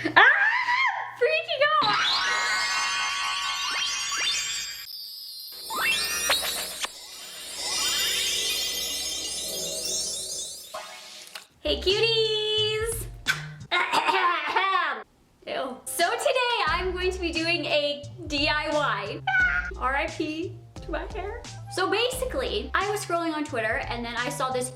Freaking out! Hey cuties! Ew. So today I'm going to be doing a DIY. RIP to my hair. So basically, I was scrolling on Twitter and then I saw a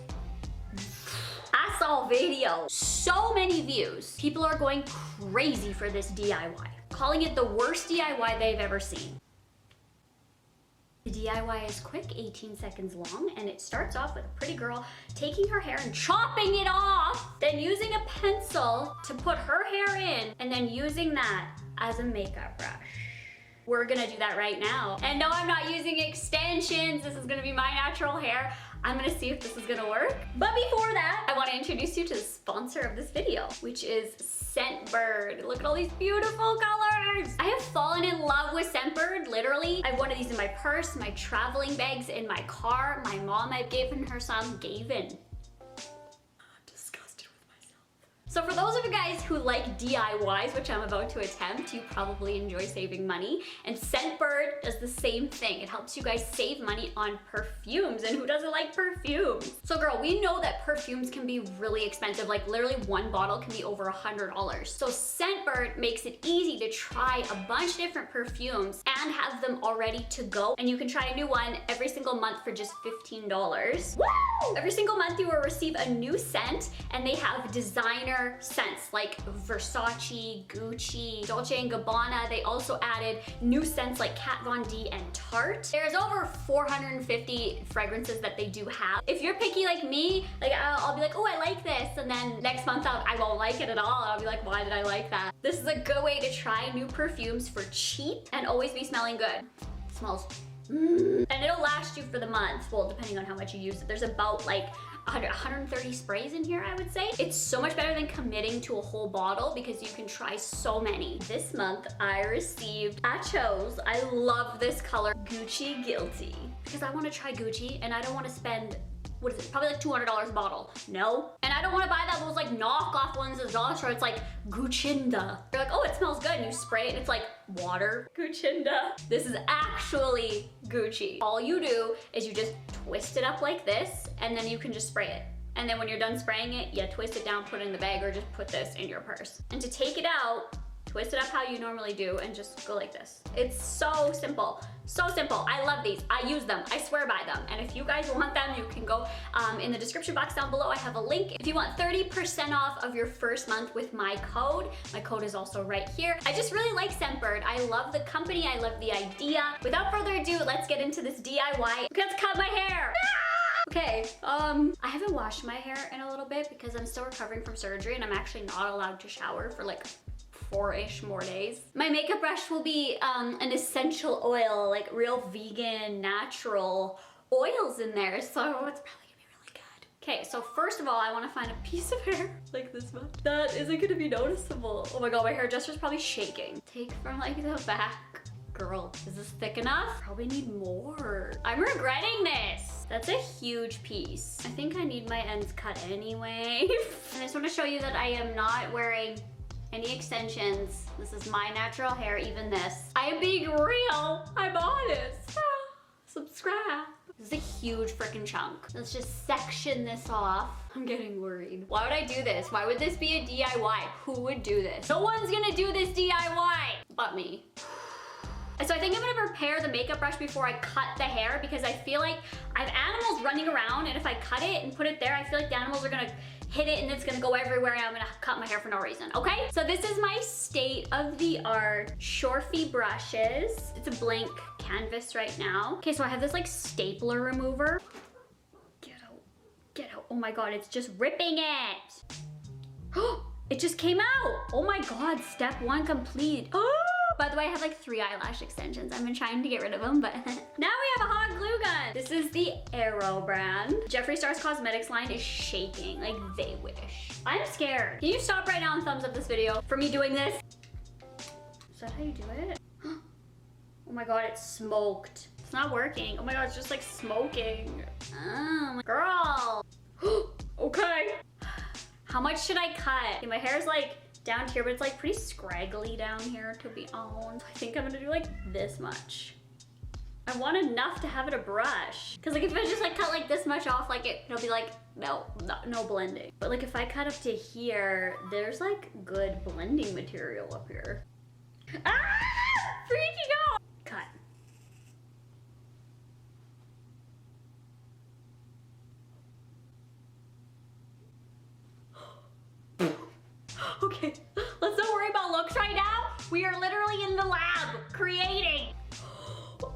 video. So many views. People are going crazy for this DIY, calling it the worst DIY they've ever seen. The DIY is quick, 18 seconds long, and it starts off with a pretty girl taking her hair and chopping it off, then using a pencil to put her hair in, and then using that as a makeup brush. We're gonna do that right now. And no, I'm not using extensions. This is gonna be my natural hair. I'm gonna see if this is gonna work. But before that, I wanna introduce you to the sponsor of this video, which is Scentbird. Look at all these beautiful colors. I have fallen in love with Scentbird, literally. I have one of these in my purse, my traveling bags, in my car. My mom, I've given her some, So for those of you guys who like DIYs, which I'm about to attempt, you probably enjoy saving money. And Scentbird does the same thing. It helps you guys save money on perfumes. And who doesn't like perfumes? So girl, we know that perfumes can be really expensive. Like literally one bottle can be over $100. So Scentbird makes it easy to try a bunch of different perfumes and have them all ready to go. And you can try a new one every single month for just $15. Woo! Every single month you will receive a new scent, and they have designer scents like Versace, Gucci, Dolce & Gabbana. They also added new scents like Kat Von D and Tarte. There's over 450 fragrances that they do have. If you're picky like me, like I'll be like, oh, I like this, and then next month I won't like it at all. I'll be like, why did I like that? This is a good way to try new perfumes for cheap and always be smelling good. It smells and it'll last you for the month, well, depending on how much you use it. There's about like 130 sprays in here, I would say. It's so much better than committing to a whole bottle because you can try so many. This month I chose, I love this color, Gucci Guilty, because I want to try Gucci and I don't want to spend, what is it, probably like $200 a bottle. No. And I don't want to buy those like knockoff ones at the dollar store. It's like Guccinda. You're like, oh, it smells good, and you spray it and it's like water. Guccinda. This is actually Gucci. All you do is you just twist it up like this, and then you can just spray it. And then when you're done spraying it, you twist it down, put it in the bag, or just put this in your purse. And to take it out, twist it up how you normally do and just go like this. It's so simple. So simple. I love these. I use them. I swear by them. And if you guys want them, you can go in the description box down below. I have a link. If you want 30% off of your first month with my code is also right here. I just really like Scentbird. I love the company. I love the idea. Without further ado, let's get into this DIY. Let's cut my hair. Okay, I haven't washed my hair in a little bit because I'm still recovering from surgery and I'm actually not allowed to shower for like 4-ish more days. My makeup brush will be an essential oil, like real vegan, natural oils in there, so it's probably gonna be really good. Okay, so first of all, I wanna find a piece of hair like this one that isn't gonna be noticeable. Oh my god, my hairdresser's probably shaking. Take from like the back. Girl, is this thick enough? Probably need more. I'm regretting this. That's a huge piece. I think I need my ends cut anyway. And I just wanna show you that I am not wearing any extensions. This is my natural hair, even this. I am being real. I'm honest. Subscribe. This is a huge freaking chunk. Let's just section this off. I'm getting worried. Why would I do this? Why would this be a DIY? Who would do this? No one's gonna do this DIY but me. So I think I'm gonna prepare the makeup brush before I cut the hair because I feel like I have animals running around, and if I cut it and put it there, I feel like the animals are gonna hit it and it's gonna go everywhere and I'm gonna cut my hair for no reason, okay? So this is my state-of-the-art Shorefy brushes. It's a blank canvas right now. Okay, so I have this like stapler remover. Get out, get out. Oh my god, it's just ripping it. It just came out. Oh my god, step 1 complete. By the way, I have like 3 eyelash extensions. I've been trying to get rid of them, but now we have a hot glue gun. This is the Aero brand. Jeffree Star's cosmetics line is shaking, like they wish. I'm scared. Can you stop right now and thumbs up this video for me doing this? Is that how you do it? Oh my god, it's smoked. It's not working. Oh my god, it's just like smoking. Oh my girl. Okay. How much should I cut? Okay, my hair's like down here, but it's like pretty scraggly down here to be honest. I think I'm gonna do like this much. I want enough to have it a brush. Cause like if I just like cut like this much off, like it'll be like, no blending. But like if I cut up to here, there's like good blending material up here. Ah! Freaking out! Cut. Okay, let's not worry about looks right now. We are literally in the lab creating.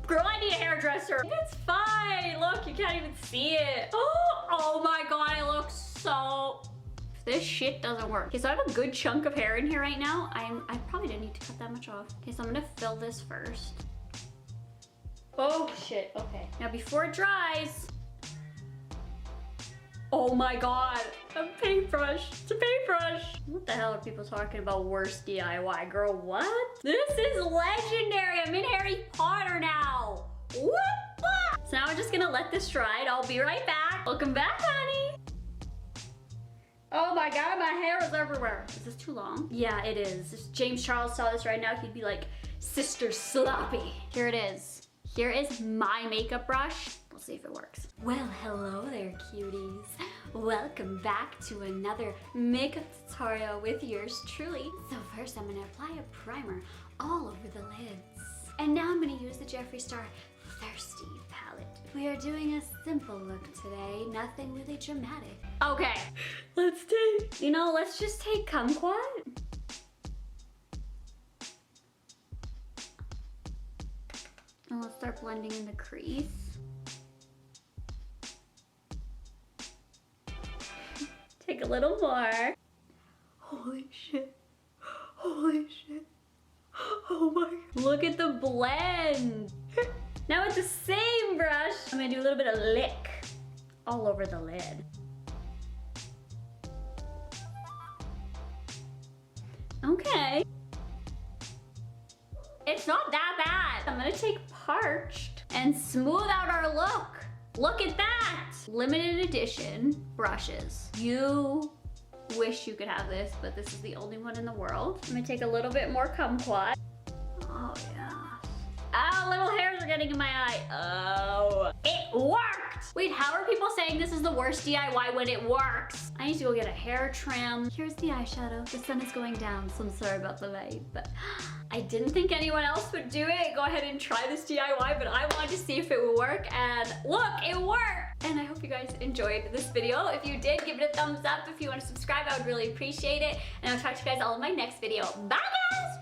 Girl, I need a hairdresser. It's fine. Look, you can't even see it. Oh my god, I look so... This shit doesn't work. Okay, so I have a good chunk of hair in here right now. I probably didn't need to cut that much off. Okay, so I'm gonna fill this first. Oh shit, okay. Now before it dries... Oh my god, a paintbrush. It's a paintbrush. What the hell are people talking about worst DIY? Girl, what? This is legendary. I'm in Harry Potter now. What the? So now we're just gonna let this dry and I'll be right back. Welcome back, honey. Oh my god, my hair is everywhere. Is this too long? Yeah, it is. If James Charles saw this right now, he'd be like, Sister Sloppy. Here it is. Here is my makeup brush. We'll see if it works. Well, hello there, cuties. Welcome back to another makeup tutorial with yours truly. So first I'm gonna apply a primer all over the lids. And now I'm gonna use the Jeffree Star Thirsty palette. We are doing a simple look today, nothing really dramatic. Okay, let's just take kumquat. And let's start blending in the crease. Take a little more. Holy shit. Holy shit. Oh my god. Look at the blend. Now with the same brush, I'm gonna do a little bit of lick all over the lid. Okay. It's not that bad. I'm gonna take Parched and smooth out our look. Look at that! Limited edition brushes. You wish you could have this, but this is the only one in the world. I'm gonna take a little bit more kumquat. Oh yeah. Ah, little hairs are getting in my eye. Oh, it worked! Wait, how are people saying this is the worst DIY when it works? I need to go get a hair trim. Here's the eyeshadow. The sun is going down, so I'm sorry about the light, but I didn't think anyone else would do it. Go ahead and try this DIY, but I wanted to see if it would work, and look, it worked! And I hope you guys enjoyed this video. If you did, give it a thumbs up. If you want to subscribe, I would really appreciate it. And I'll talk to you guys all in my next video. Bye, guys!